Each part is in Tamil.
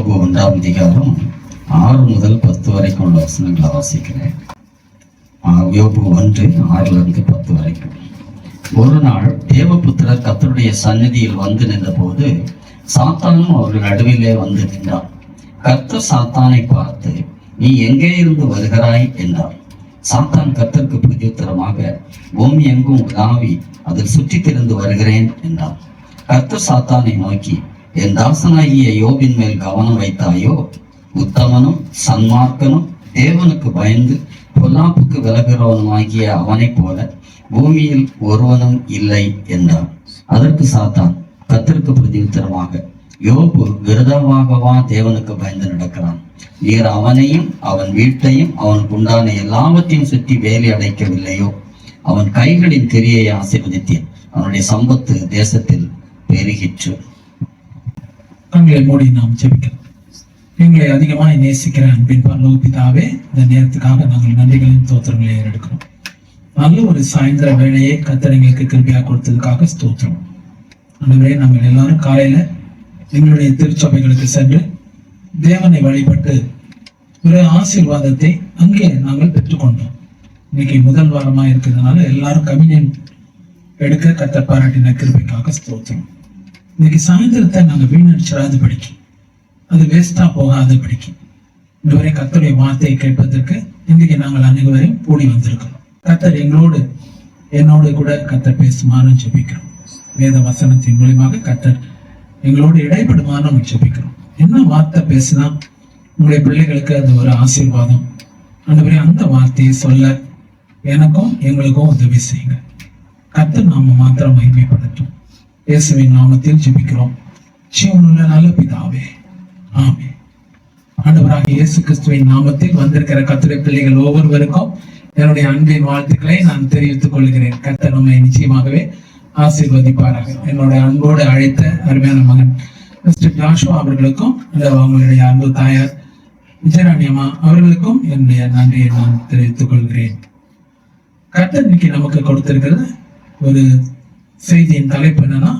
யோபு 1ஆம் அதிகாரம் 6 முதல் 10 வரைக்கும் உள்ள வசனங்களை வாசிக்கிறேன். யோபு 1:6-10 வரைக்கும். ஒரு நாள் தேவபுத்திரர் கர்த்தருடைய சந்நிதியில் வந்து நின்றபோது சாத்தானும் அவர்கள் நடுவிலே வந்து நின்றான். கர்த்தர் சாத்தானை பார்த்து, நீ எங்கே இருந்து வருகிறாய் என்றார். சாத்தான் கர்த்தருக்கு பிரதியுத்தரமாக, பூமி எங்கும் உலாவி அதில் சுற்றி திரிந்து வருகிறேன் என்றார். கர்த்தர் சாத்தானை நோக்கி, என் தாசனாகிய யோபின் மேல் கவனம் வைத்தாயோ? உத்தமனும் சன்மார்க்கனும் தேவனுக்கு பயந்து பொல்லாப்புக்கு விலகிறவனுமாகிய அவனைப் போல பூமியில் ஒருவனும் இல்லை என்றார். அதற்கு சாத்தான் கர்த்தருக்கு பிரதியுத்தரமாக, யோபு விரதமாகவா தேவனுக்கு பயந்து நடக்கிறான்? நீர் அவனையும் அவன் வீட்டையும் அவனுக்கு உண்டான எல்லாவற்றையும் சுற்றி வேலி அடைக்கவில்லையோ? அவன் கைகளின் கிரியை ஆசீர்வதித்தேன், அவனுடைய சம்பத்து தேசத்தில் பெருகிற்று. கண்களை மூடி நாம் ஜெபிக்கிறோம். எங்களை அதிகமாக நேசிக்கிற அன்பின் பரலோக பிதாவே, இந்த நேரத்துக்காக நாங்கள் நன்றிகளின் ஸ்தோத்திரங்களை எடுக்கிறோம். நல்ல ஒரு சாயந்தர வேளையை கர்த்தர் எங்களுக்கு கிருபையாக கொடுத்ததுக்காக ஸ்தோத்திரம். ஆண்டவரே, நாங்கள் எல்லாரும் காலையில எங்களுடைய திருச்சபைகளுக்கு சென்று தேவனை வழிபட்டு ஒரு ஆசீர்வாதத்தை அங்கே நாங்கள் பெற்றுக்கொண்டோம். இன்னைக்கு முதல் வாரமா இருக்கிறதுனால எல்லாரும் கம்யூனியன் எடுக்க கர்த்தர் பாராட்டின கிருபைக்காக ஸ்தோத்திரம். இன்னைக்கு சாயந்தரத்தை நாங்கள் வீணடிச்சிடாது படிக்கும், அது வேஸ்டா போகாத படிக்கும். இதுவரை கர்த்தருடைய வார்த்தையை கேட்பதற்கு இன்றைக்கு நாங்கள் அனைவரையும் கூடி வந்திருக்கிறோம். கர்த்தர் என்னோடு கூட கர்த்தர் பேசுமாறு ஜெபிக்கிறோம். வேத வசனத்தின் மூலியமாக கர்த்தர் எங்களோடு இடைப்படுமாறு ஜெபிக்கிறோம். என்ன வார்த்தை பேசினா உங்களுடைய பிள்ளைகளுக்கு அது ஒரு ஆசீர்வாதம். அந்த வார்த்தையை சொல்ல எனக்கும் எங்களுக்கும் உதவி செய்யுங்க. கர்த்தர் நாம மாத்திரம் மகிமைப்படட்டும். இயேசுவின் நாமத்தில் ஜெபிக்கிறோம் ஜீவனுள்ள நல்ல பிதாவே, ஆமென். ஆண்டவராகிய இயேசு கிறிஸ்துவின் நாமத்தில் வந்திருக்கிற கர்த்தருடைய பிள்ளைகள் ஒவ்வொருவருக்கும் என்னுடைய அன்பின் வாழ்த்துக்களை நான் தெரிவித்துக் கொள்கிறேன். கர்த்தர் நம்மை நிச்சயமாகவே ஆசீர்வதிப்பாராக. என்னோட அன்போடு அழைத்த அருமையான மகன் மிஸ்டர் ஜாஷுவா அவர்களுக்கும் அவங்களுடைய அன்பு தாயார் விஜயராணியம்மா அவர்களுக்கும் என்னுடைய நன்றியை நான் தெரிவித்துக் கொள்கிறேன். கர்த்தர் இன்னைக்கு நமக்கு கொடுத்திருக்கிறது ஒரு செய்தியின் தலைப்பு என்னன்னா,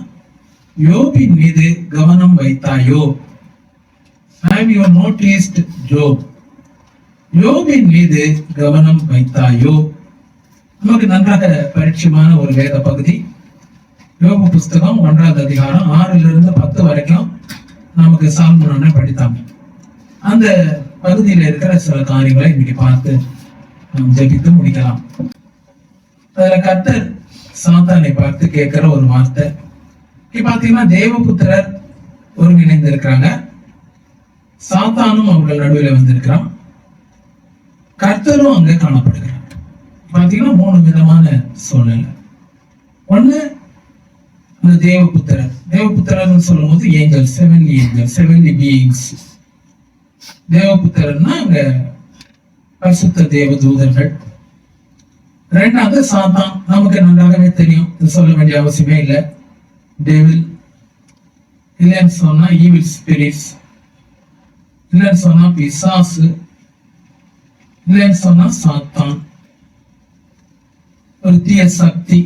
யோபின் மீது கவனம் வைத்தாயோ? Have you noticed Job? யோபின் மீது கவனம் வைத்தாயோ? நமக்கு நன்றாக பரிச்சயமான ஒரு வேத பகுதி. யோபு புஸ்தகம் 1ஆவது அதிகாரம் 6-10 வரைக்கும் நமக்கு சால்மோனை படித்தாங்க. அந்த பகுதியில் இருக்கிற சில காரியங்களை இன்னைக்கு பார்த்து நாம் ஜெபித்து முடிக்கலாம். அதுல கர்த்தர் சாத்தானை பார்த்து கேட்கிற ஒரு வார்த்தை. பாத்தீங்கன்னா தேவபுத்திரர் ஒருங்கிணைந்து இருக்கிறாங்க, சாத்தானும் அவர்கள் நடுவில் வந்திருக்கிறான், கர்த்தரும் அங்க காணப்படுகிறார். பாத்தீங்கன்னா 3 விதமான சூழ்நிலை. ஒண்ணு, அந்த தேவபுத்திரர் சொல்லும் போது ஏஞ்சல், செவன்லி பீயிங்ஸ். தேவபுத்திரர்னா அங்க பரிசுத்த தேவ தூதர்கள். ரெண்டாவது சாத்தான், நமக்கு நன்றாகவே தெரியும், சொல்ல வேண்டிய அவசியமே இல்லை. டெவில் இல்லைன்னு சொன்னா ஈவில் ஸ்பிரிட்ஸ், இல்லைன்னு சொன்னா பிசாசு, இல்லைன்னு சொன்னா சாத்தான், ஒரு தீய சக்தி.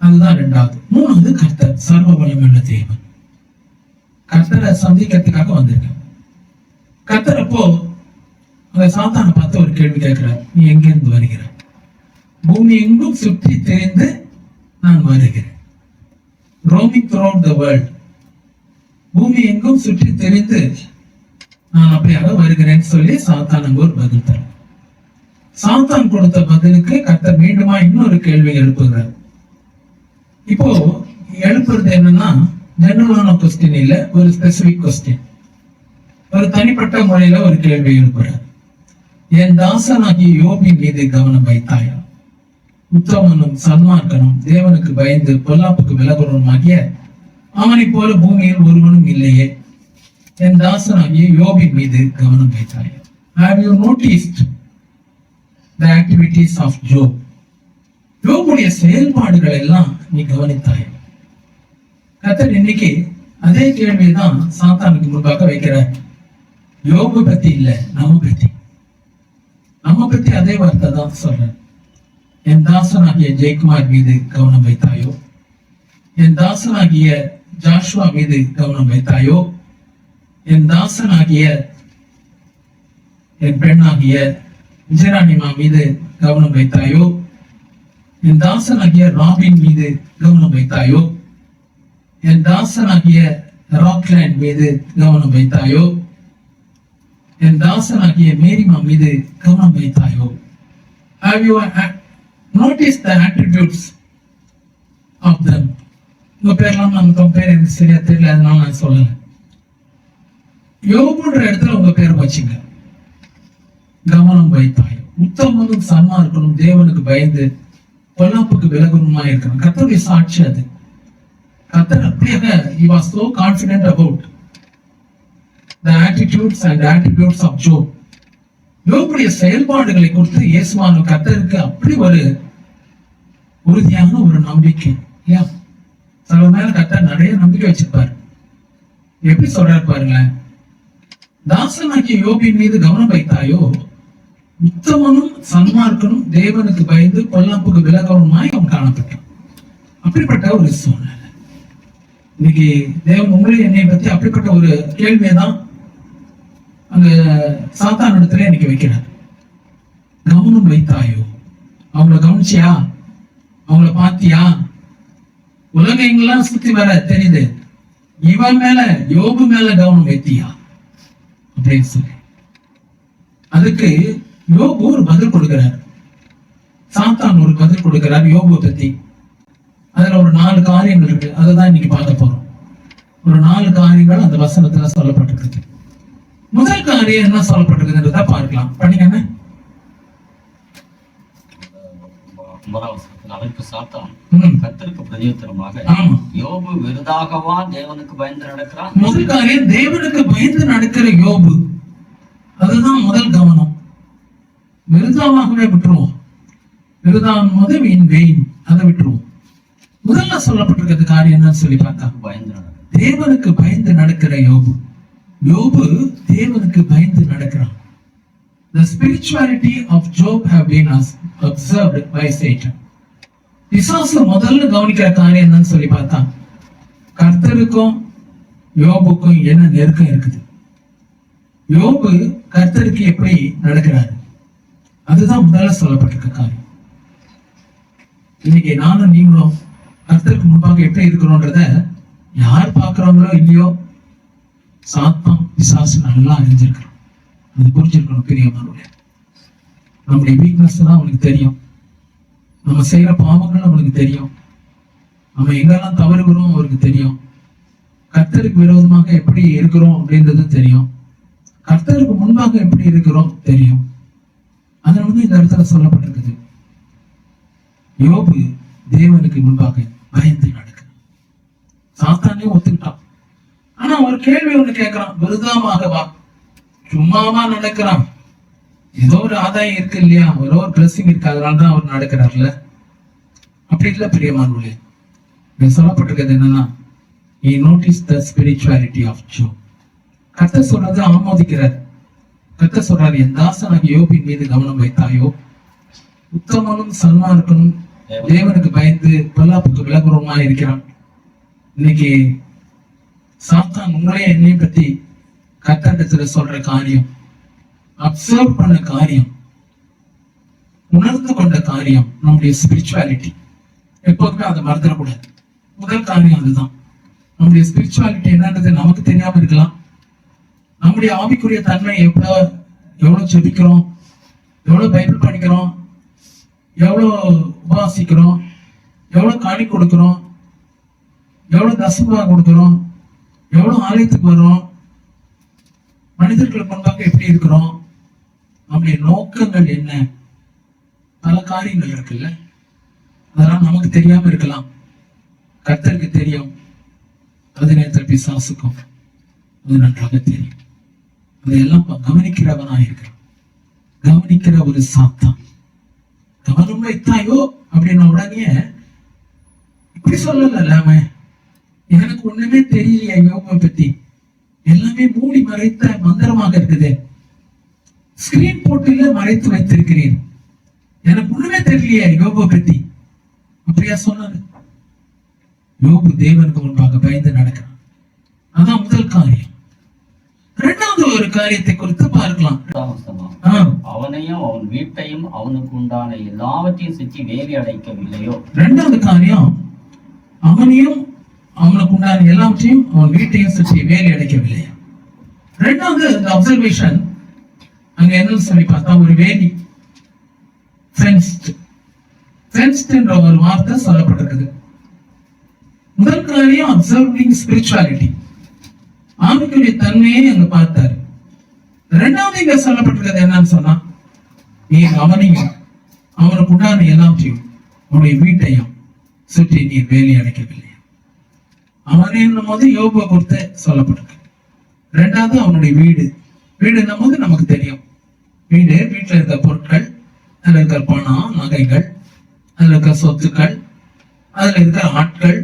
அதுதான் ரெண்டாவது. மூணாவது கர்த்தர், சர்வ வல்லமையுள்ள தேவன். கர்த்தரை சந்திக்கிறதுக்காக வந்திருக்க. கர்த்தர் அப்போ அந்த சாத்தானை பார்த்து ஒரு கேள்வி கேட்கிறார், நீ எங்கிருந்து வருகிறார்? பூமி எங்கும் சுற்றி தெரிந்து நான் வருகிறேன். roaming throughout the world. பூமி எங்கும் சுற்றி தெரிந்து நான் அப்படியாக வருகிறேன்னு சொல்லி சாத்தான் அங்கு ஒரு பதில் தர. சாத்தான் கொடுத்த பதிலுக்கு கர்த்தர் மீண்டுமா இன்னொரு கேள்வி எழுப்புகிறார். இப்போ எழுப்புறது என்னன்னா, ஜெனரலான கொஸ்டின் இல்ல, ஒரு ஸ்பெசிபிக் கொஸ்டின். ஒரு தனிப்பட்ட முறையில ஒரு கேள்வி எழுப்புறார். என் தாசனாகிய யோபின் மீது கவனம் வைத்தாயா? உத்தமனும் சன்மார்க்கனும் தேவனுக்கு பயந்து பொல்லாப்புக்கு விலகுறவனுமாகிய அவனை போல பூமியில் ஒருவனும் இல்லையே. என் தாசனாகிய யோபின் மீது கவனம் வைத்தாயா? Have you noticed the activities of Job? யோபுடைய செயல்பாடுகள் எல்லாம் நீ கவனித்தாய். கர்த்தர் இன்னைக்கு அதே கேள்விதான் சாத்தானுக்கு முன்பாக வைக்கிறார். யோபு பத்தி இல்ல, நம்ம பத்தி அதே வார்த்தை தான் சொல்ற. என் தாசனாகிய ஜெயக்குமார் மீது கவனம் வைத்தாயோ? என் தாசனாகிய ஜாஷுவா மீது கவனம் வைத்தாயோ? என் தாசனாகிய என் பெண்ணாகிய விஜயராணிமா மீது கவனம் வைத்தாயோ? என் தாசனாகிய ராபின் மீது கவனம் வைத்தாயோ? என் தாசனாகிய ராக்லேண்ட் மீது கவனம் வைத்தாயோ? என் தாசனாகிய மேரிமா மீது கவனம் வைத்தாயோ? Have you noticed the attributes of them? உங்க பேர்லாம் நம்ம பேர் எனக்கு சரியா தெரியல, அதனால நான் சொல்லல. யோபுன்ற இடத்துல உங்க பேர் வச்சுங்க. கவனம் வைத்தாய், உத்தமனும் சன்மார்க்கனும், தேவனுக்கு பயந்து பொல்லாப்புக்கு விலகணுமா இருக்கணும். கர்த்தருடைய சாட்சி அது. கர்த்தர் அப்படியாக he was so confident about the attitudes and attributes of Job. யோபுடைய செயல்பாடுகளை குறித்து இயேசுவான கர்த்தருக்கு அப்படி ஒரு உறுதியான ஒரு நம்பிக்கை. சில மேல கர்த்தர் நிறைய நம்பிக்கை வச்சிருப்பாரு. எப்படி சொல்றாரு பாருங்களேன். தாசனாகிய யோபின் மீது கவனம் வைத்தாயோ? உத்தமனும் சன்மார்க்கனும், தேவனுக்கு பயந்து பொல்லாப்புக்கு விலகவுமாய் அவன் காணப்பட்டான். அப்படிப்பட்ட ஒரு சூழ்நிலை. இன்னைக்கு தேவன் உங்களை என்னை பத்தி அப்படிப்பட்ட ஒரு கேள்வியைதான் அங்க சாத்தான் இடத்துல இன்னைக்கு வைக்கிறார். கவனம் வைத்தாயோ? அவங்கள கவனிச்சியா? அவங்கள பாத்தியா? உலகம் எங்கெல்லாம் சுத்தி வர தெரியுது, இவன் மேல யோபு மேல கவனம் வைத்தியா அப்படின்னு சொல்லி அதுக்கு யோபு ஒரு பதில் கொடுக்கிறார். சாத்தான் ஒரு பதில் கொடுக்கிறார் யோபு பத்தி. அதுல ஒரு 4 காரியங்கள் இருக்கு. அதுதான் இன்னைக்கு பார்க்க போறோம். ஒரு 4 காரியங்கள் அந்த வசனத்துல சொல்லப்பட்டிருக்கு. முதல் காரியம் என்ன சொல்லப்பட்டிருக்குன்றத பார்க்கலாம். பண்ணிக்கங்க. அதற்கு சாத்தான் கர்த்தருக்கு பிரதியுத்தரமாக, யோபு விருதாகவா தேவனுக்கு பயந்து நடக்கிறான். முதல் காரியம் தேவனுக்கு பயந்து நடக்கிற யோபு. அதுதான் முதல் கவனம். விருதாவாகவே விட்டுருவோம். விருதாவின் போது வீண் வெயின், அதை விட்டுருவோம். முதல்ல சொல்லப்பட்டிருக்கிறது காரியம் என்னன்னு சொல்லி பார்த்தா, தேவனுக்கு பயந்து நடக்கிற யோபு. யோபு தேவனுக்கு பயந்து நடக்கிறான். The spirituality of Job have been observed by Satan. பிசாசு முதல்ல கவனிக்கிற காரியம் என்னன்னு சொல்லி பார்த்தா, கர்த்தருக்கும் யோபுக்கும் என்ன நெருக்கம் இருக்குது, யோபு கர்த்தருக்கு எப்படி நடக்கிறாரு, அதுதான் முதல்ல சொல்லப்பட்டிருக்க காரியம். இன்னைக்கு நானும் நீங்களும் கர்த்தருக்கு முன்பாக எப்படி இருக்கிறோன்றத யார் பார்க்கிறோங்களோ இல்லையோ, சாத்தான் பிசாசு நல்லா அறிஞ்சிருக்கிறோம். அது புரிஞ்சிருக்கணும். பிரியமானவர்களே, நம்முடைய வீக்னஸ் தான் அவனுக்கு தெரியும். நம்ம செய்யற பாவங்கள் அவனுக்கு தெரியும். நம்ம எங்கெல்லாம் தவறுகிறோம் அவருக்கு தெரியும். கர்த்தருக்கு விரோதமாக எப்படி இருக்கிறோம் அப்படின்றது தெரியும். கர்த்தருக்கு முன்பாக எப்படி இருக்கிறோம் தெரியும். அதனால இந்த இடத்துல சொல்லப்பட்டிருக்குது, யோபு தேவனுக்கு முன்பாக பயந்து நடக்கிறான். சாத்தானே ஒத்துக்கிட்டான். ஆனா ஒரு கேள்வி ஒண்ணு கேட்கிறான், விருதாமாகவா, சும்மாவா நடக்கிறான்? ஏதோ ஒரு ஆதாயம் இருக்கு இல்லையா, ஏதோ ஒரு பிளஸிங் இருக்கு, அதனாலதான் அவர் நடக்கிறார்ல. அப்படி இல்ல பிரியமானவர்களே. சொல்லப்பட்டிருக்கிறது என்னன்னா, he noticed the spirituality of Job. கர்த்தர் சொல்றதை ஆமோதிக்கிறார். கர்த்தர் சொல்றாரு, என் தாசனாகிய யோபின் மீது கவனம் வைத்தாயோ? உத்தமனும் சன்மார்க்கனும், தேவனுக்கு பயந்து பொல்லாப்புக்கு விலகுறவமா இருக்கிறான். இன்னைக்கு சாத்தான் உங்களையும் என்னையும் பத்தி கர்த்தரிடத்துல சொல்ற காரியம், அப்சர்வ் பண்ண காரியம், உணர்ந்து கொண்ட காரியம் நம்முடைய ஸ்பிரிச்சுவாலிட்டி. எப்போதுமே அதை மறந்துடக்கூடாது. முதல் காரியம் அதுதான். நம்முடைய ஸ்பிரிச்சுவாலிட்டி என்னன்றது நமக்கு தெரியாம இருக்கலாம். நம்முடைய ஆவிக்குரிய தன்மை எவ்வளவு ஜெபிக்கிறோம், எவ்வளவு பைபிள் படிக்கிறோம், எவ்வளவு உபாசிக்கிறோம், எவ்வளவு காணி கொடுக்கிறோம், எவ்வளவு தசமா கொடுக்கிறோம், எவ்வளவு ஆலயத்துக்கு வர்றோம், மனிதர்களுக்கு முன்பாக எப்படி இருக்கிறோம், நம்முடைய நோக்கங்கள் என்ன, பல காரியங்கள் இருக்குல்ல. அதெல்லாம் நமக்கு தெரியாம இருக்கலாம், கர்த்தருக்கு தெரியும். அது நேரத்தில் பிசாசுக்கும் அது நன்றாக தெரியும். அதையெல்லாம் கவனிக்கிறவனா இருக்கிறான். கவனிக்கிற ஒரு சாத்தான். கவனம் வைத்தாயோ அப்படின்ன உடனே இப்படி சொல்லல, எனக்கு ஒண்ணுமே தெரியலையா யோபை பத்தி, எல்லாமே மூடி மறைத்த மந்திரமாக இருக்குது, ஸ்கிரீன் போட்டில மறைத்து வைத்திருக்கிறேன், எனக்கு ஒண்ணுமே தெரியலையா யோபை பத்தி, அப்படியா சொன்னாரு? யோபு தேவனுக்கு முன்பாக பயந்து நடக்கிறான். அதான் முதல் காரியம். காரியத்தை குறித்து பார்க்கலாம். அவனையும் அவன் வீட்டையும் அவனுக்கு உண்டான எல்லாவற்றையும் சுற்றி வேலி அடைக்கவில்லையோ. இரண்டாவது காரியம், அவனையும் அவனுக்கு உண்டான எல்லாவற்றையும் அவன் வீட்டையும் சுற்றி வேலி அடைக்கவில்லையா. இரண்டாவது அப்சர்வேஷன் அங்க என்ன சொல்லி பார்த்தா, ஒரு வேலி என்ற ஒரு வார்த்தை சொல்லப்பட்டிருக்குது. முதல் காரியம் அப்சர்விங் ஸ்பிரிச்சுவாலிட்டி, ஆவிக்குரிய தன்மையை அங்க பார்த்தாரு. இரண்டாவது இங்க சொல்லப்பட்டிருக்கிறது என்னன்னு சொன்னா, நீ அவனையும் அவனுக்கு உண்டான எல்லாத்தையும் அவனுடைய வீட்டையும் சுற்றி நீர் வேலி அடைக்கவில்லை. அவன் போது யோபுவை குறித்து சொல்லப்பட்டிருக்கு. இரண்டாவது அவனுடைய வீடுன்னும் போது நமக்கு தெரியும், வீட்டுல இருக்க பொருட்கள், அதுல இருக்கிற பணம், நகைகள், அதுல இருக்கிற சொத்துக்கள், அதுல இருக்கிற ஆட்கள்,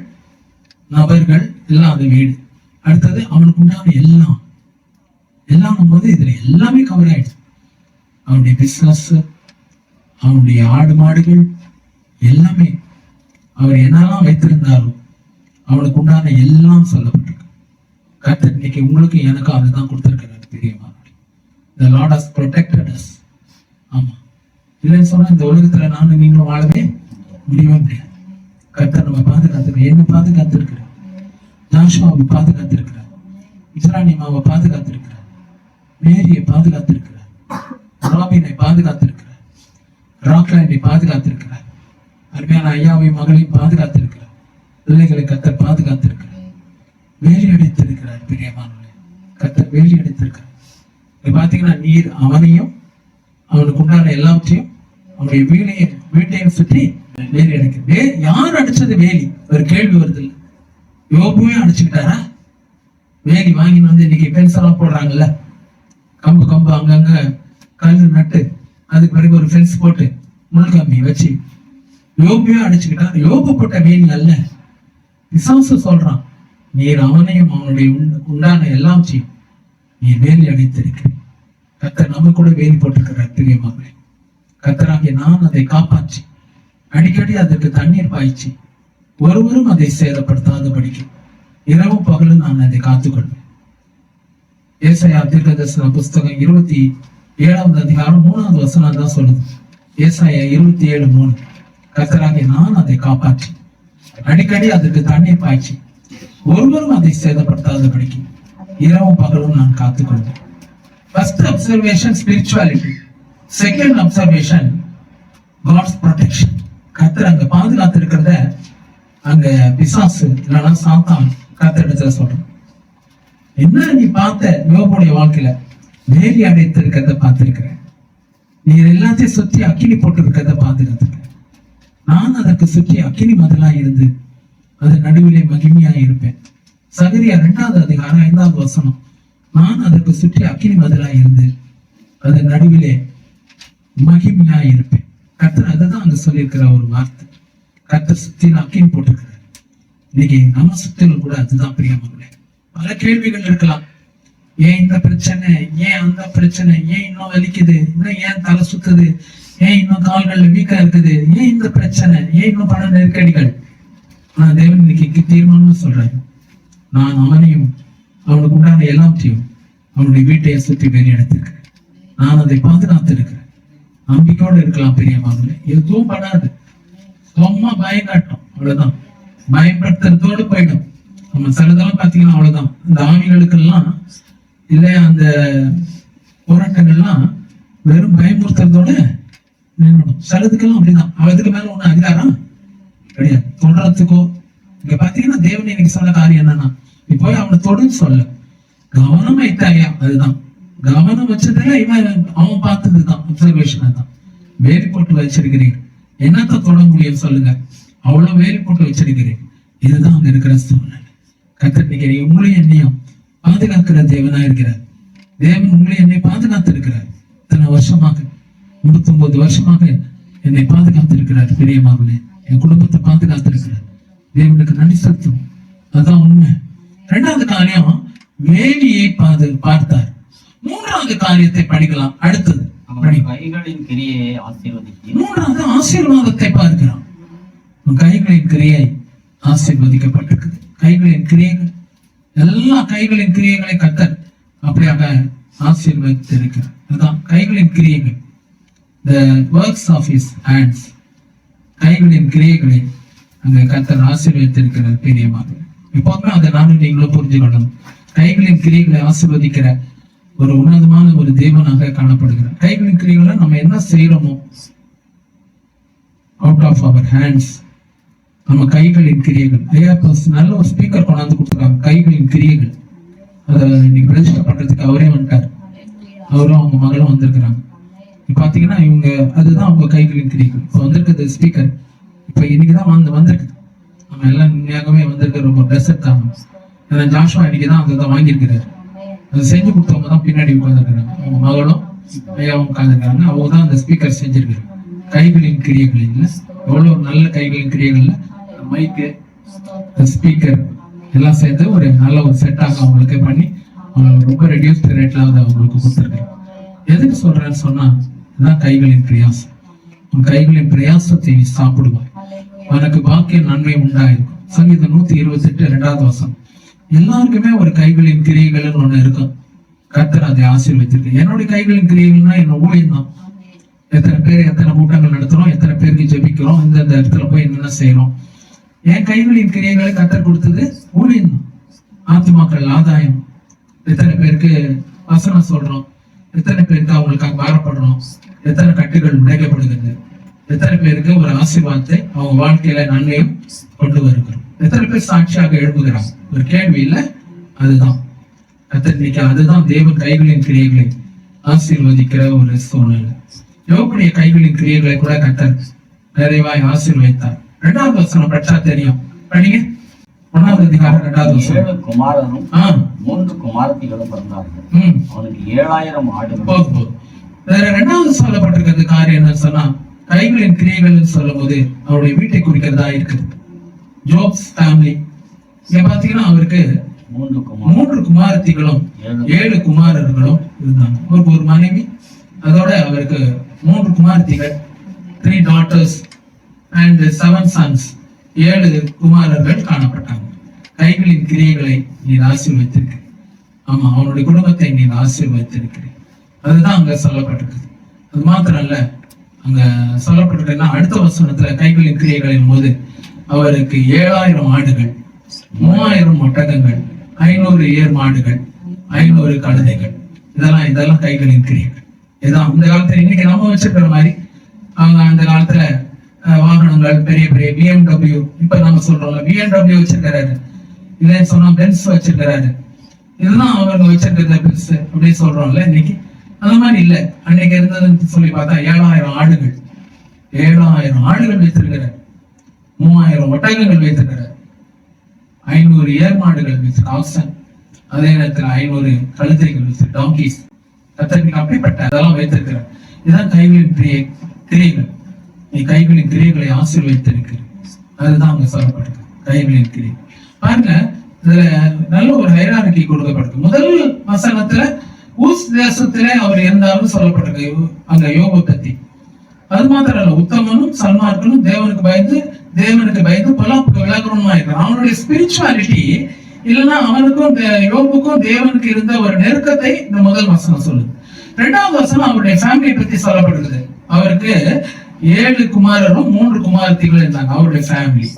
நபர்கள் எல்லாம் அது வீடு. அடுத்தது அவனுக்கு உண்டான எல்லாம் போது இதுல எல்லாமே கவர் ஆயிடுச்சு. அவனுடைய பிசினஸ், அவனுடைய ஆடு மாடுகள் எல்லாமே, அவர் என்னெல்லாம் வைத்திருந்தாலும் அவனுக்கு உண்டான எல்லாம் சொல்லப்பட்டிருக்கு. கர்த்தர் இன்னைக்கு உங்களுக்கு எனக்கும் அதுதான் கொடுத்திருக்கிறார். பிரியமானவர்களே, the Lord has protected us. ஆமா, இல்லைன்னு சொன்னா இந்த உலகத்துல நானும் நீங்களும் வாழவே முடியவே முடியாது. கர்த்தர் நம்ம பாதுகாத்துக்கிறார். என்ன பாதுகாத்திருக்கிறார்? ஜாஷுவாவை பாதுகாத்திருக்கிறார், இஸ்ரானிமாவை பாதுகாத்திருக்கிறார், மேரியை பாதுகாத்திருக்கிறார், ராபினை பாதுகாத்திருக்கிறார், ராக்லாண்டை பாதுகாத்திருக்கிறார், அருமையான ஐயாவையும் மகளையும் பாதுகாத்திருக்கிறார், பிள்ளைகளை கர்த்தர் பாதுகாத்திருக்கிறார், வேலி அடைத்திருக்கிறார். பிரியமானவர்களே, கர்த்தர் வேலி அடைத்திருக்கிறார். இங்க பாத்தீங்கன்னா, நீர் அவனையும் அவனுக்கு உண்டான எல்லாவற்றையும் அவனுடைய வீட்டையும் சுற்றி வேலி அடைக்க. யார் அடிச்சது வேலி? ஒரு கேள்வி வருது. யோபுவே அடிச்சுக்கிட்டாரா? வேலி வாங்கின்னு வந்து இன்னைக்கு பென்ஸ் எல்லாம் போடுறாங்கல்ல, கம்பு அங்கங்க கல்லு நட்டு அதுக்கு பிறகு ஒரு ஃபென்ஸ் போட்டு முள் கம்பி வச்சு யோபுவே அடிச்சுக்கிட்டார். யோபு போட்ட வேலி அல்ல. பிசாசு சொல்றான், நீர் அவனையும் அவனுடைய உண்டான எல்லாவற்றையும் நீர் வேலி அடைத்திருக்க. கர்த்தர் நம்ம கூட வேலி போட்டிருக்கிறார். பிரியமானவர்களே, கர்த்தராகிய நான் அதை காப்பாற்றி அடிக்கடி அதற்கு தண்ணீர் பாய்ச்சி ஒருவரும் அதை சேதப்படுத்தாதபடிக்கு இரவும் பகலும் நான் அதை காத்துக்கொள்வேன். ஏசாயா தீர்க்கதரிசன புஸ்தகம் 27 அதிகாரம் 3வது வசனம் தான் சொல்லுது. ஏசாயா 27:3, கர்த்தராகிய நான் அதை காப்பாற்றி அடிக்கடி அதற்கு தண்ணீர் பாய்ச்சி ஒருவரும் அதை சேதப்படுத்தாதபடிக்கு இரவும் பகலும் நான் காத்துக்கொள்வேன். First observation spirituality. Second observation God's protection. கர்த்தர் அங்க பாதுகாத்து இருக்கிறத அங்க பிசாசு இல்லைன்னா சாத்தான் கர்த்தரிடத்துல சொல்றான். என்ன நீ பார்த்த யோபுடைய வாழ்க்கையில வேலி அடைத்து இருக்கிறத பார்த்திருக்கிற, நீர் எல்லாத்தையும் சுற்றி அக்கினி போட்டு இருக்கிறத பார்த்துருக்க. நான் அதற்கு சுற்றி அக்கினி மதிலா இருந்து அது நடுவிலே மகிமையா இருப்பேன். சகரியா 2வது அதிகாரம் 5வது வசனம், நான் அதற்கு சுற்றி அக்கினி மதிலா இருந்து அது நடுவிலே மகிமையா இருப்பேன். கர்த்தர் அதுதான் அங்க சொல்லியிருக்கிற ஒரு வார்த்தை. கர்த்தர் சுத்தியில் அக்கினி போட்டிருக்கிறார். இன்னைக்கு நம்ம சுத்திலும் கூட அதுதான். பிரியமானவர்களே, பல கேள்விகள் இருக்கலாம். ஏன் இந்த பிரச்சனை, ஏன் அந்த பிரச்சனை, ஏன் இன்னும் வலிக்குது, இன்னும் ஏன் தலை சுத்துது, ஏன் இன்னும் கால்கள் வீக்கா இருக்குது, ஏன் இந்த பிரச்சனை, ஏன் இன்னும் பண நெருக்கடிகள். ஆனா தேவன் இன்னைக்கு தீர்மானமா சொல்றாரு, நான் அவனையும் அவனுக்கு உண்டான எல்லாத்தையும் அவனுடைய வீட்டையை சுற்றி வேலி அடைத்திருக்கிறேன். நான் அதை பாதுகாத்து இருக்கிறேன். நம்பிக்கையோடு இருக்கலாம். பிரியமானவர்களே, எதுவும் படாது. சும்மா பயம் காட்டும், அவ்வளவுதான். பயப்படுத்துறதோடு போயிடும். நம்ம சிலதெல்லாம் பாத்தீங்கன்னா அவ்வளவுதான். இந்த ஆவிகளுக்கெல்லாம் இல்லையா, அந்த போராட்டங்கள்லாம் வெறும் பயமுறுத்துறதோட நின்றுடும். சிலதுக்கெல்லாம் அப்படிதான். அவதுக்கு மேல ஒண்ணு அதிகாரம் கிடையாது தொடரத்துக்கோ. இங்க பாத்தீங்கன்னா தேவன் இன்னைக்கு சொன்ன காரியம் என்னன்னா, நீ போய் அவனை தொடுன்னு சொல்ல, கவனம் வைத்தாயா. அதுதான் கவனம் வச்சதுல இவன் அவன் பார்த்ததுதான் அப்சர்வேஷன் தான். வேலி போட்டு வச்சிருக்கிறீங்க, என்னத்த தொட முடியும் சொல்லுங்க? அவ்வளவு வேலி போட்டு வச்சிருக்கிறீங்க. இதுதான் அங்க இருக்கிற சூழ்நிலை. கர்த்தர் நீங்க உங்களையும் என்னையும் பாதுகாக்கிற தேவனா இருக்கிறார். தேவன் உங்களை என்னை பாதுகாத்து இருக்கிறார். இத்தனை வருஷமாக 39 வருஷமாக என்னை பாதுகாத்து இருக்கிறார். பிரியமானவர்களே, என் குடும்பத்தை பாதுகாத்து இருக்கிறார். தேவனுக்கு நன்றி செலுத்தும். அதான் உண்மை. 2வது காரியம், வேலியை பார்த்தார். 3வது காரியத்தை படிக்கலாம். அடுத்தது கைகளின் கிரியை ஆசீர்வதிக்க. 3வது ஆசீர்வாதத்தை பார்க்கிறான். கைகளின் கிரியை ஆசீர்வதிக்கப்பட்டிருக்குது. கைகளின் கிரியைகள், எல்லா கைகளின் கிரியைகளை கர்த்தர் அப்படியாக ஆசீர்வதித்திருக்கிறார். அதுதான் கைகளின் கிரியைகள், the works of his hands. கைகளின் கிரியைகளை அங்க கர்த்தர் ஆசீர்வதித்திருக்கிறார். பிரியமாக எப்போதுமே அதை நானும் நீங்களும் புரிஞ்சுக்கணும். கைகளின் கிரியைகளை ஆசீர்வதிக்கிற ஒரு உன்னதமான ஒரு தேவனாக காணப்படுகிறார். கைகளின் கிரியைகளை நம்ம என்ன செய்யறோமோ, அவுட் ஆஃப் அவர் ஹேண்ட்ஸ், நம்ம கைகளின் கிரியைகள். ஐயா நல்ல ஒரு ஸ்பீக்கர் கொண்டாந்து கொடுத்துருக்காங்க, கைகளின் கிரியைகள். அதை இன்னைக்கு ரெஜிஸ்டர் பண்றதுக்கு அவரே வந்துட்டார். அவரும் அவங்க மகளும் வந்திருக்கிறாங்க. பாத்தீங்கன்னா இவங்க அதுதான் அவங்க கைகளின் கிரியைகள். இப்போ வந்திருக்குது ஸ்பீக்கர், இப்போ இன்னைக்குதான் வந்திருக்கு. நம்ம எல்லாம் உண்மையாகவே வந்திருக்கிற ரொம்ப பிளஸட் தான். ஏன்னா ஜாஷுவா இன்னைக்குதான் அதை தான் வாங்கியிருக்கிறாரு. அதை செஞ்சு கொடுத்தவங்க தான் பின்னாடி உட்காந்துருக்கிறாங்க. அவங்க மகளும் ஐயாவும் உட்காந்துருக்காங்க. அவங்க தான் அந்த ஸ்பீக்கர் செஞ்சிருக்காரு. கைகளின் கிரியைகள் இல்லை, எவ்வளவு நல்ல கைகளின் கிரியைகள்ல மைக்கு, ஸ்பீக்கர் எல்லாம் சேர்ந்து ஒரு நல்ல ஒரு செட்டாக அவங்களுக்கு பண்ணி ரொம்ப ரெடியூஸ்ட் ரேட்ல அதை அவங்களுக்கு கொடுத்துருக்கேன். எதுக்கு சொல்றேன்னு சொன்னா, இதுதான் கைகளின் பிரயாசம். உன் கைகளின் பிரயாசத்தை நீ சாப்பிடுவாய், உனக்கு பாக்கிய நன்மை உண்டாயிருக்கும். சங்கீதம் 128 2வது வசனம். எல்லாருக்குமே ஒரு கைகளின் கிரியைகள்னு ஒண்ணு இருக்கும். கர்த்தர் அதை ஆசீர்வதித்திருக்கு. என்னுடைய கைகளின் கிரியைகள்னா என்ன ஊழியம் தான். எத்தனை பேர் எத்தனை கூட்டங்கள் நடத்துறோம், எத்தனை பேருக்கு ஜெபிக்கிறோம், இந்த இடத்துல போய் என்னென்ன செய்யறோம். என் கைகளின் கிரியைகளை கர்த்தர் கொடுத்தது ஊழியம் தான். ஆத்துமாக்கள் ஆதாயம், எத்தனை பேருக்கு வசனம் சொல்றோம், எத்தனை பேருக்கு அவங்களுக்காக பாரப்படுறோம், எத்தனை கட்டுகள் உடைக்கப்படுகிறது, எத்தனை பேருக்கு ஒரு ஆசீர்வாதத்தை அவங்க வாழ்க்கையில நன்மையும் கொண்டு வருகிறோம், எத்தனை பேர் சாட்சியாக எழுப்புகிறாங்க. ஒரு கேள்வி இல்லை, அதுதான் கத்தர். அதுதான் தேவன் கைகளின் கிரியைகளை ஆசீர்வதிக்கிற ஒரு சூழ்நிலை. யோபுடைய கைகளின் கிரியைகளை கூட கத்தர் நிறைவாய் ஆசீர்வதித்தார். 2வது வசனம் படிச்சா தெரியும், படிங்க. 1வது அதிகாரம் 2வது வசனம். 7 குமாரரும் 3 குமாரத்திகளும் பிறந்தார்கள். அவனுக்கு 7000 ஆடுகள். போதும். வேற 2வது சொல்லப்பட்டிருக்கிறது காரியம் என்ன சொன்னா, கைகளின் கிரியைகள் சொல்லும் போது அவருடைய வீட்டை குறிக்கிறதா இருக்குது. Job's family. இங்க பாத்தீங்கன்னா அவருக்கு 3 குமாரத்திகளும் 7 குமாரர்களும் இருந்தாங்க. ஒரு மனைவி, அதோட அவருக்கு 3 குமாரத்திகள், 3 daughters and 7 sons. 7 குமாரர்கள் காணப்பட்டாங்க. கைகளின் கிரியைகளை நீர் ஆசீர்வதித்திருக்க. ஆமா, அவனுடைய குடும்பத்தை நீர் ஆசீர்வதித்திருக்கிறீர். அதுதான் அங்க சொல்லப்பட்டிருக்கு. அது மாத்திரம் அல்ல, அங்க சொல்லப்பட்டிருக்குன்னா அடுத்த வசனத்துல கைகளின் கிரியைகளின் போது அவருக்கு 7000 ஆடுகள், 3000 ஒட்டகங்கள், 500 ஏர் மாடுகள், 500 கழுதைகள். இதெல்லாம் கைகளின் கிரியைகள். இதான் இந்த காலத்துல இன்னைக்கு நம்ம வச்சிருக்கிற மாதிரி அவங்க அந்த காலத்துல வாகனங்கள், பெரிய பெரிய BMW, இப்ப நம்ம சொல்றோம்ல BMW வச்சிருக்கிறாரு, இல்லைன்னு சொன்னா பென்ஸ் வச்சிருக்கிறாரு. இதுதான் அவங்க வச்சிருக்கிற பென்ஸ் அப்படின்னு சொல்றோம்ல. இன்னைக்கு அந்த மாதிரி இல்ல. அன்னைக்கு இருந்ததுன்னு சொல்லி பார்த்தா 7000 ஆடுகள், 7000 ஆடுகள் வைத்திருக்கிறார், 3000 ஒட்டகங்கள் வைத்திருக்கிறார், 500 ஏர் மாடுகள் வச்சிருக்க, அதே நேரத்தில் 500 கழுதைகள் வச்சிருக்க, டாங்கீஸ். கத்தருக்கு அப்படிப்பட்ட அதெல்லாம் வைத்திருக்கிறார். இதுதான் கைகளின் கிரியைகள். நீ கைகளின் கிரியைகளை ஆசீர்வதித்திருக்கிற. அதுதான் அங்க சொல்லப்பட்டிருக்கு, கைகளின் கிரியை. பாருங்க, இதுல நல்ல ஒரு ஹைரார்கி கொடுக்கப்பட்டிருக்கு. முதல் வசனத்துல ஊஸ் தேசத்திலே அவர் இருந்தாலும் சொல்லப்பட்டிருக்கு அங்க யோபு பத்தி. அது மாத்திரம் இல்ல, உத்தமனும் சன்மார்க்கனும் தேவனுக்கு பயந்து பொல்லாப்புக்கு விலகுறவனுமா இருக்கிறான். அவனுடைய ஸ்பிரிச்சுவாலிட்டி இல்லைன்னா அவனுக்கும் யோபுக்கும் தேவனுக்கு இருந்த ஒரு நெருக்கத்தை இந்த முதல் வசனம் சொல்லுது. 2வது வசனம் அவருடைய ஃபேமிலியை பத்தி சொல்லப்படுகிறது. அவருக்கு 7 குமாரரும் 3 குமாரத்திகள் இருந்தாங்க, அவருடைய ஃபேமிலி.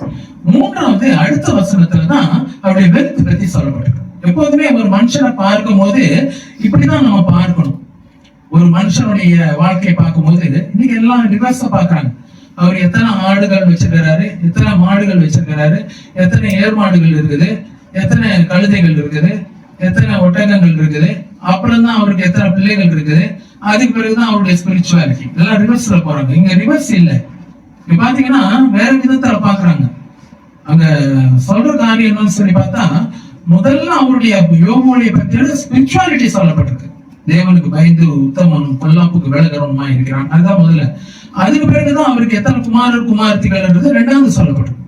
3வது அடுத்த வசனத்துலதான் அவருடைய வெல்த் பத்தி சொல்லப்பட்டிருக்கு. எப்போதுமே ஒரு மனுஷனை பார்க்கும் போது இப்படிதான் நம்ம பார்க்கணும். ஒரு மனுஷனுடைய வாழ்க்கையை பார்க்கும் போது இன்னைக்கு எல்லாம் ரிவர்ஸா பாக்குறாங்க. அவர் எத்தனை ஆடுகள் வச்சிருக்கிறாரு, எத்தனை மாடுகள் வச்சிருக்கிறாரு, எத்தனை ஏர் மாடுகள் இருக்குது, எத்தனை கழுதைகள் இருக்குது, எத்தனை ஒட்டகங்கள் இருக்குது, அப்புறம் தான் அவருக்கு எத்தனை பிள்ளைகள் இருக்குது, அதுக்கு பிறகுதான் அவருடைய ஸ்பிரிச்சுவாலிட்டி. இதெல்லாம் ரிவர்ஸ்ல போறாங்க. இங்க ரிவர்ஸ் இல்ல. இப்ப பாத்தீங்கன்னா வேற விதத்துல பாக்குறாங்க. அங்க சொல்ற காரியம் என்னன்னு சொல்லி பார்த்தா, முதல்ல அவருடைய யோபுடைய பத்தியோட ஸ்பிரிச்சுவாலிட்டி சொல்லப்பட்டிருக்கு. தேவனுக்கு பயந்து உத்தமனும் பொல்லாப்புக்கு விலகுறவனுமா இருக்கிறான். அதுதான் முதல்ல. அதுக்கு பிறகுதான் அவருக்கு எத்தனை குமாரத்திகள் 2வது சொல்லப்பட்டிருக்கு.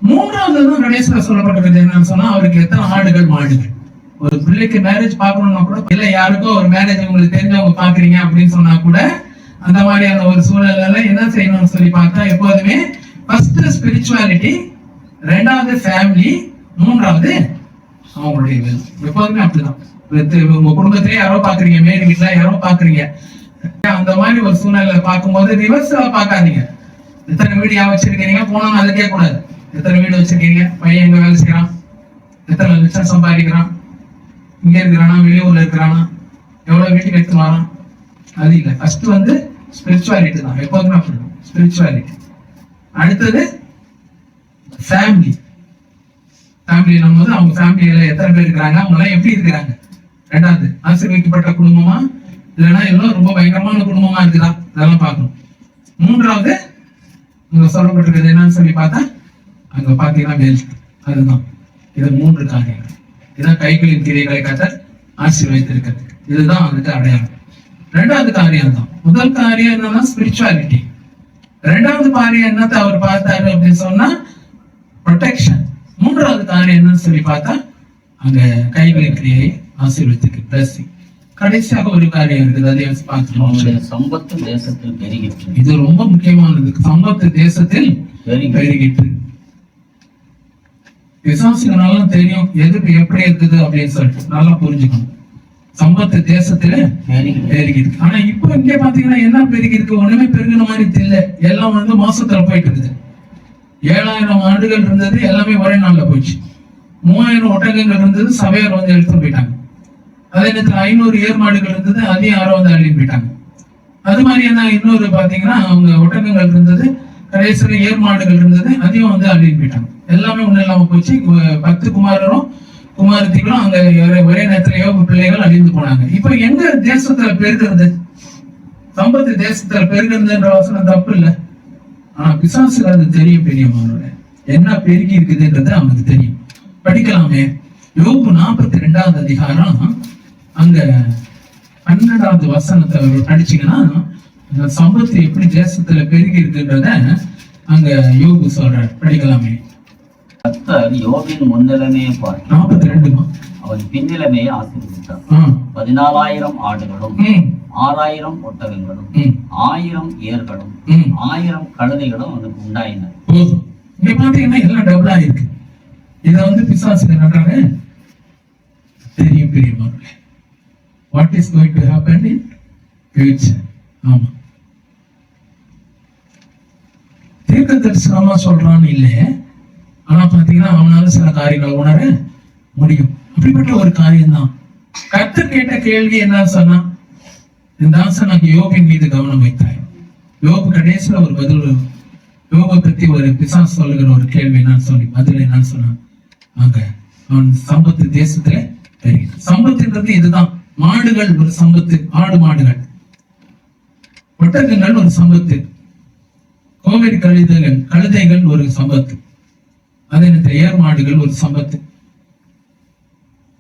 3வது தான் கடைசியில சொல்லப்பட்டிருக்கு. என்னன்னு சொன்னா அவருக்கு எத்தனை ஆடுகள் மாடுகள். ஒரு பிள்ளைக்கு மேரேஜ் பார்க்கணும்னா கூட, இல்ல யாருக்கோ ஒரு மேரேஜ் உங்களுக்கு தெரிஞ்சவங்க பாக்குறீங்க அப்படின்னு சொன்னா கூட, அந்த மாதிரியான ஒரு சூழல்ல என்ன செய்யணும்னு சொல்லி பார்த்தா, எப்போதுமே ஃபர்ஸ்ட் ஸ்பிரிச்சுவாலிட்டி, 2வது ஃபேமிலி, 3வது அவங்களுடைய வெல்த். எப்போதுமே அப்படிதான். உங்க குடும்பத்திலே யாரோ பாக்குறீங்க, மேரி வீட்டுல யாரோ பாக்குறீங்க. அந்த மாதிரி ஒரு சூழ்நிலை பார்க்கும்போது ரிவர்ஸா பார்க்காதீங்க. எத்தனை வீடு யா வச்சிருக்கீங்க போனோம் அதை கேட்க கூடாது. எத்தனை வீடு வச்சிருக்கீங்க, பையன் எங்க வேலை செய்யறான், எத்தனை லட்சம் சம்பாதிக்கிறான், இங்க இருக்கிறானா வெளியூர்ல இருக்கிறானா, எவ்வளவு வீட்டுக்கு எடுத்து வரான், அது இல்லை. ஃபர்ஸ்ட் வந்து ஸ்பிரிச்சுவாலிட்டி தான் எப்போதுமே அப்படி. ஸ்பிரிச்சுவாலிட்டி. அடுத்தது ஃபேமிலி. ஃபேமிலி நம்ம அவங்க ஃபேமிலியில எத்தனை பேர் இருக்கிறாங்க, அவங்க எல்லாம் எப்படி இருக்கிறாங்க. ரெண்டாவது ஆசீர்வதிக்கப்பட்ட குடும்பமா இல்லைன்னா எல்லாம் ரொம்ப பயங்கரமான குடும்பமா இருக்குதா, இதெல்லாம் பார்க்கணும். மூன்றாவது இங்க சொல்லப்பட்டிருக்கிறது என்னன்னு சொல்லி பார்த்தா அங்க பாத்தீங்கன்னா வெல்த். அதுதான் இது 3 காரியங்கள். இதான் கைகளின் கிரியைகளை கத்தர் ஆசீர்வதித்திருக்கிறது. இதுதான் வந்துட்டு அடையாளம். ரெண்டாவது காரியம் தான். முதல் காரியம் என்னன்னா ஸ்பிரிச்சுவாலிட்டி. ரெண்டாவது காரியம் என்னத்தை அவர் பார்த்தாரு அப்படின்னு சொன்னா ப்ரொடெக்ஷன். மூன்றாவது காரியம் என்னன்னு சொல்லி பார்த்தா அங்க கைகளின் கிரியை ஆசீர்வதிக்கு பிளஸிங். கடைசியாக ஒரு காரியம் இருக்குது, அதை பார்க்கணும். சம்பத்து தேசத்தில் பெருகிற்று. இது ரொம்ப முக்கியமானது. சம்பத்து தேசத்தில் பெருகிற்று. விசுவாசிகளாலும் தெரியும் எதுக்கு எப்படி இருக்குது அப்படின்னு சொல்லிட்டு நல்லா புரிஞ்சுக்கணும். சம்பத்து தேசத்துல பெருகிருக்கு. ஆனா இப்ப இங்க பாத்தீங்கன்னா என்ன பெருகி இருக்கு, ஒண்ணுமே பெருகின மாதிரி தெரியல. எல்லாம் வந்து மோசத்துல போயிட்டு இருக்குது. 7000 ஆண்டுகள் இருந்தது, எல்லாமே ஒரே நாள்ல போயிடுச்சு. 3000 ஒட்டகங்கள் இருந்தது, சபையார் வந்து எடுத்து போயிட்டாங்க. அதே நேரத்தில் 500 ஏர்மாடுகள் இருந்தது, அதையும் யாரோ வந்து அள்ளி போயிட்டாங்க. அது மாதிரியான இன்னொரு பாத்தீங்கன்னா அவங்க ஒட்டகங்கள் இருந்தது, கடைசியில் ஏர்மாடுகள் இருந்தது, அதையும் வந்து அள்ளி போயிட்டாங்க. எல்லாமே ஒண்ணு இல்லாம போச்சு. 10 குமாரரும் குமாரத்திகளும் அங்க ஒரே நேரத்துல யோபு பிள்ளைகள் அழிந்து போனாங்க. இப்ப எங்க தேசத்துல பெருகிறது, சம்பத்து தேசத்துல பெருகிறதுன்ற வசனம் தப்பு இல்லை. ஆனா பிசாசுக்கு அது தெரியும். பெரியவங்களோட என்ன பெருகி இருக்குதுன்றது அவனுக்கு தெரியும். படிக்கலாமே. யோபு 42வது அதிகாரம் அங்க 12வது வசனத்தை படிச்சீங்கன்னா சம்பத்து எப்படி தேசத்துல பெருகி இருக்குன்றத அங்க யோபு சொல்றாரு. படிக்கலாமே. கர்த்தர் யோபின் முன்னிலைமையை பார்த்து 42 அவன் பின்னிலைமையை ஆசீர்வதித்தார். 14,000 ஆடுகளும் 6,000 ஒட்டகங்களும் 1000 ஏர்களும் 1000 கழுதைகளும் அவனுக்கு உண்டாயின. போதும். இங்க பாத்தீங்கன்னா எல்லாம் டபுளா இருக்கு. இத வந்து பிசாசுக்கு நன்றாக தெரியும். பெரியவர்களே, what is going to happen in future. ஆமா, தீர்க்க தரிசனமா சொல்றான்னு இல்லை. ஆனா பாத்தீங்கன்னா அவனால சில காரியங்களை உணர முடியும். அப்படிப்பட்ட ஒரு காரியம் தான். கர்த்தர் கேட்ட கேள்வி என்னன்னு சொன்னா, இந்த தாசனுக்கு யோபின் மீது கவனம் வைத்தாய். யோபு கடைசியில ஒரு பதில், யோபை பத்தி ஒரு பிசாசு சொல்லுகிற ஒரு கேள்வி என்னன்னு சொல்லி பதில் என்னன்னு சொன்னா, அங்க அவன் சம்பத்து தேசத்துல பெருகிது. சம்பத்துன்றது இதுதான். மாடுகள் ஒரு சம்பத்து, ஆடு மாடுகள், ஒட்டகங்கள் ஒரு சம்பத்து, கோவேரி கழுதைகள் ஒரு சம்பத்து, அதே நேரத்தில் ஏர் மாடுகள் ஒரு சம்பத்து.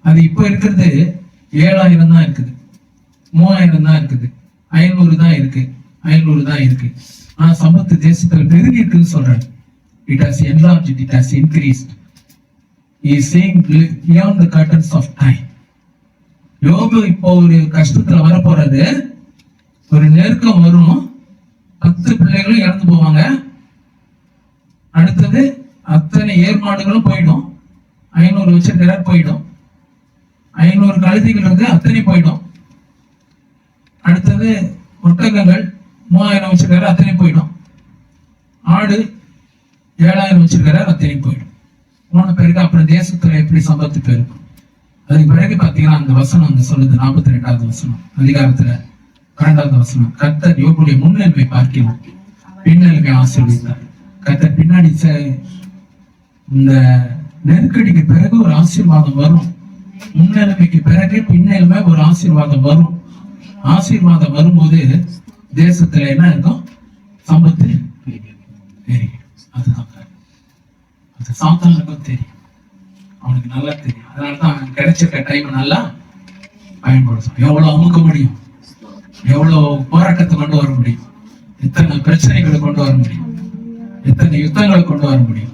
அது இப்ப இருக்கிறது 7,000 தான் இருக்குது, 3,000 தான் இருக்குது, 500 தான் இருக்கு, 500 தான் இருக்கு. ஆனா சம்பத்து தேசத்துல பெருகி இருக்குன்னு சொல்றாரு. It has enlarged, it has increased. He is saying beyond the curtains of time. யோபு இப்போ ஒரு கஷ்டத்துல வரப்போறது, ஒரு நெருக்கம் வரும். 10 பிள்ளைகளும் இறந்து போவாங்க. அடுத்தது அத்தனை ஏர்மாடுகளும் போயிடும். 500 வச்சிருக்கிற போயிடும். 500 கழுதைகள் இருந்து அத்தனை போயிடும். அடுத்தது ஒட்டகங்கள் 3,000 வச்சிருக்கிற அத்தனை போயிடும். ஆடு 7,000 வச்சிருக்கிற அத்தனை போயிடும். 3 பேருக்கு அப்புறம் தேசத்துல எப்படி சம்பத்து போயிருக்கும். அதுக்கு பிறகு பாத்தீங்கன்னா அந்த வசனம் அங்க சொல்லுது, 42வது வசனம் அதிகாரத்துல 2வது வசனம். கர்த்தர் யோபுடைய முன்னிலைமை பார்க்கிறோம், பின்னிலைமை ஆசீர்வதித்தார். கர்த்தர் பின்னாடி இந்த நெருக்கடிக்கு பிறகு ஒரு ஆசீர்வாதம் வரும். முன்னிலைமைக்கு பிறகு பின்னிலைமை ஒரு ஆசீர்வாதம் வரும். ஆசீர்வாதம் வரும்போது தேசத்துல என்ன இருக்கும், சம்பத்து. அதுதான் அது சாத்தானுக்கும் தெரியும், அவனுக்கு நல்லா தெரியும். அதனாலதான் அவன் கிடைச்சிருக்க டைம் நல்லா பயன்படுத்தும். எவ்வளவு அமுக்க முடியும், எவ்வளவு போராட்டத்தை கொண்டு வர முடியும், எத்தனை பிரச்சனைகளை கொண்டு வர முடியும், எத்தனை யுத்தங்களை கொண்டு வர முடியும்,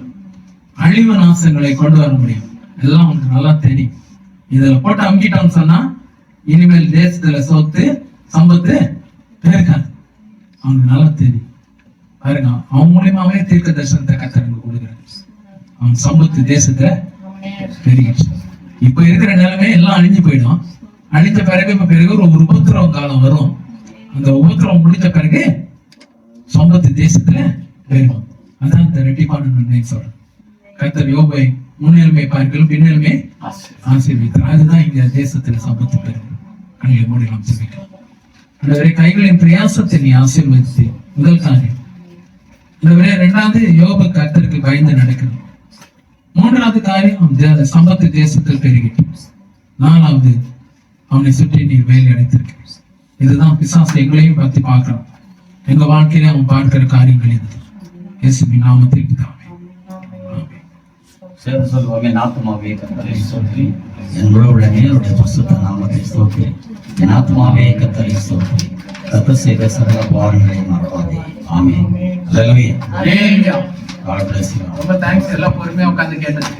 அழிவு நாசங்களை கொண்டு வர முடியும், எல்லாம் அவனுக்கு நல்லா தெரியும். இதுல போட்டு அமுக்கிட்டான்னு சொன்னா இனிமேல் தேசத்துல சொத்து சம்பத்து இருக்காது. அவனுக்கு நல்லா தெரியும். பாருங்க, அவன் மூலியமாவே தீர்க்க தரிசனத்தை கர்த்தர் கொடுக்குறாரு. அவன் சம்பத்து தேசத்துல பெருகிடுச்சு. இப்ப இருக்கிற நிலைமை எல்லாம் அழிஞ்சு போயிடும். அழித்த பிறகு ஒரு உபத்திரவம் காலம் வரும். அந்த உபத்திரவம் முடிஞ்ச பிறகு சம்பத்து தேசத்துல பெருகும். அதான் இந்த ரெட்டிப்பான நன்மை சொல்றேன். கர்த்தர் யோபை முன்னிலைமை பார்க்கலும் பின்னிலைமை ஆசீர்வதித்தார். அதுதான் இங்க தேசத்துல சம்பத்து பெருகும். கண்களை மூடி நாம் ஜெபிக்கலாம். ஆண்டவரே, கைகளின் பிரயாசத்தை நீ ஆசீர்வதித்து முதல் காரியம். ஆண்டவரே, இரண்டாவது யோபு கர்த்தருக்கு பயந்து நடக்கிறது. மூன்றாவது காரியம் சம்பத்து தேசத்தில் பெருகிட்டு. நாலாவது அவனை சுற்றி நீர் வேலை அடைத்திருக்க. இதுதான் பிசாசு எங்களையும் பத்தி பார்க்கலாம். எங்க வாழ்க்கையில அவன் பார்க்கிற காரியங்கள் இது. இயேசுவின் நாமத்தில் பிதாவே. சேர்ந்து சொல்லுவாங்க, என் ஆத்மாவே கர்த்தரை ஸ்தோத்திரி, என் முழு உள்ளமே அவருடைய பரிசுத்த நாமத்தை ஸ்தோத்திரி. என் ஆத்மாவே கர்த்தரை ஸ்தோத்திரி, கர்த்தர் செய்த சகல உபகாரங்களை மறவாதே. ஆமென். அல்லேலூயா. Hallelujah. God bless you. ரொம்ப தேங்க்ஸ். எல்லாம் பொறுமையா உட்கார்ந்து கேட்டது.